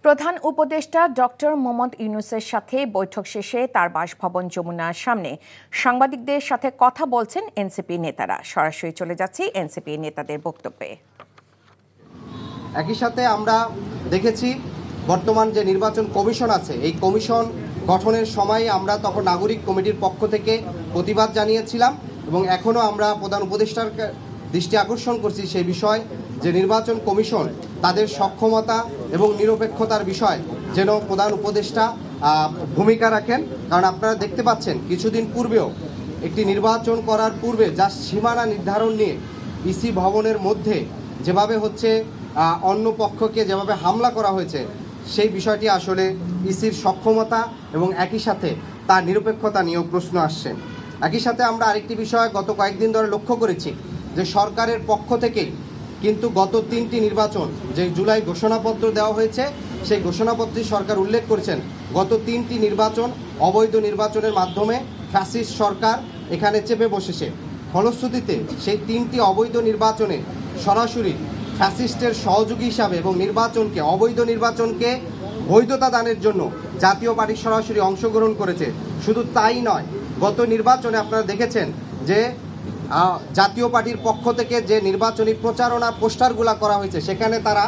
প্রধান উপদেষ্টা ডক্টর মোহাম্মদ ইউনূসের সাথে বৈঠক শেষে তার বাসভবন যমুনার সামনে সাংবাদিকদের সাথে কথা বলছেন এনসিপি নেতারা। সরাসরি চলে যাচ্ছি এনসিপি নেতাদের বক্তব্যে। একই সাথে আমরা দেখেছি বর্তমান যে নির্বাচন কমিশন আছে, এই কমিশন গঠনের সময় আমরা তখন নাগরিক কমিটির পক্ষ থেকে প্রতিবাদ জানিয়েছিলাম এবং এখনও আমরা প্রধান উপদেষ্টার দৃষ্টি আকর্ষণ করছি সেই বিষয় যে নির্বাচন কমিশন তাদের সক্ষমতা এবং নিরপেক্ষতার বিষয় যেন প্রধান উপদেষ্টা ভূমিকা রাখেন। কারণ আপনারা দেখতে পাচ্ছেন কিছুদিন পূর্বেও একটি নির্বাচন করার পূর্বে যা সীমানা নির্ধারণ নিয়ে ইসি ভবনের মধ্যে যেভাবে হচ্ছে অন্য পক্ষকে যেভাবে হামলা করা হয়েছে, সেই বিষয়টি আসলে ইসির সক্ষমতা এবং একই সাথে তার নিরপেক্ষতা নিয়েও প্রশ্ন আসছে। একই সাথে আমরা আরেকটি বিষয় গত কয়েকদিন ধরে লক্ষ্য করেছি যে সরকারের পক্ষ থেকেই কিন্তু গত 3টি নির্বাচন যে জুলাই ঘোষণাপত্র দেওয়া হয়েছে, সেই ঘোষণাপত্রে সরকার উল্লেখ করেছেন গত 3টি নির্বাচন অবৈধ নির্বাচনের মাধ্যমে ফ্যাসিস্ট সরকার এখানে চেপে বসেছে। ফলশ্রুতিতে সেই 3টি অবৈধ নির্বাচনে সরাসরি ফ্যাসিস্টের সহযোগী হিসাবে এবং নির্বাচনকে অবৈধ নির্বাচনকে বৈধতা দানের জন্য জাতীয় পার্টি সরাসরি অংশগ্রহণ করেছে। শুধু তাই নয়, গত নির্বাচনে আপনারা দেখেছেন যে জাতীয় পার্টির পক্ষ থেকে যে নির্বাচনী প্রচারণা পোস্টারগুলো করা হয়েছে, সেখানে তারা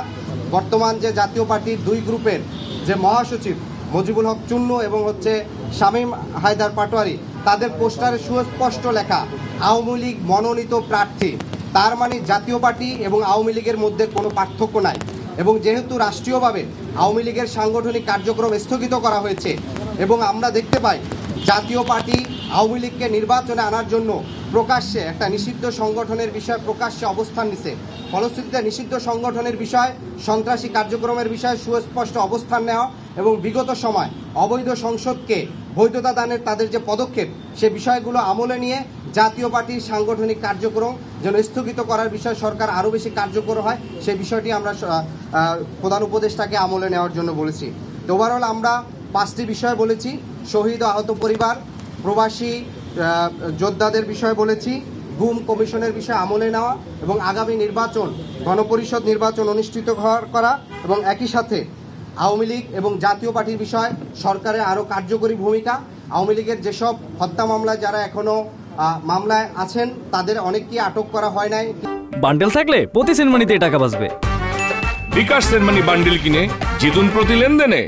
বর্তমান যে জাতীয় পার্টির 2 গ্রুপের যে মহাসচিব মুজিবুল হক চুন্নু এবং হচ্ছে শামীম হায়দার পাটোয়ারি, তাদের পোস্টারে সুস্পষ্ট লেখা আওয়ামী লীগ মনোনীত প্রার্থী। তার মানে জাতীয় পার্টি এবং আওয়ামী লীগের মধ্যে কোনো পার্থক্য নাই। এবং যেহেতু রাষ্ট্রীয়ভাবে আওয়ামী লীগের সাংগঠনিক কার্যক্রম স্থগিত করা হয়েছে এবং আমরা দেখতে পাই জাতীয় পার্টি আওয়ামী লীগকে নির্বাচনে আনার জন্য প্রকাশ্যে একটা নিষিদ্ধ সংগঠনের বিষয় প্রকাশ্যে অবস্থান নিছে। ফলশ্রুতিতে নিষিদ্ধ সংগঠনের বিষয়, সন্ত্রাসী কার্যক্রমের বিষয়ে সুস্পষ্ট অবস্থান নেওয়া এবং বিগত সময় অবৈধ সংসদকে বৈধতা দানের তাদের যে পদক্ষেপ, সে বিষয়গুলো আমলে নিয়ে জাতীয় পার্টির সাংগঠনিক কার্যক্রম যেন স্থগিত করার বিষয় সরকার আরও বেশি কার্যকর হয়, সেই বিষয়টি আমরা প্রধান উপদেষ্টাকে আমলে নেওয়ার জন্য বলেছি। তো ওভারঅল আমরা 5টি বিষয় বলেছি: শহীদ ও আহত পরিবার, প্রবাসী যোদ্ধাদের বিষয়ে বলেছি, গুম কমিশনের বিষয়ে আমলে নেওয়া এবং আগামী নির্বাচন গণপরিষদ নির্বাচন অনুষ্ঠিত করা এবং একই সাথে আওয়ামী লীগ এবং জাতীয় পার্টির বিষয় সরকারের আরও কার্যকরী ভূমিকা। আওয়ামী লীগের যেসব হত্যা মামলায় যারা এখনো মামলায় আছেন, তাদের অনেককেই আটক করা হয় নাই। বান্ডেল থাকলে প্রতি সেনমানিতে টাকা বাঁচবে। বিকাশ সেনমানি বান্ডেল কিনে জিতুন প্রতি লেনদেনে।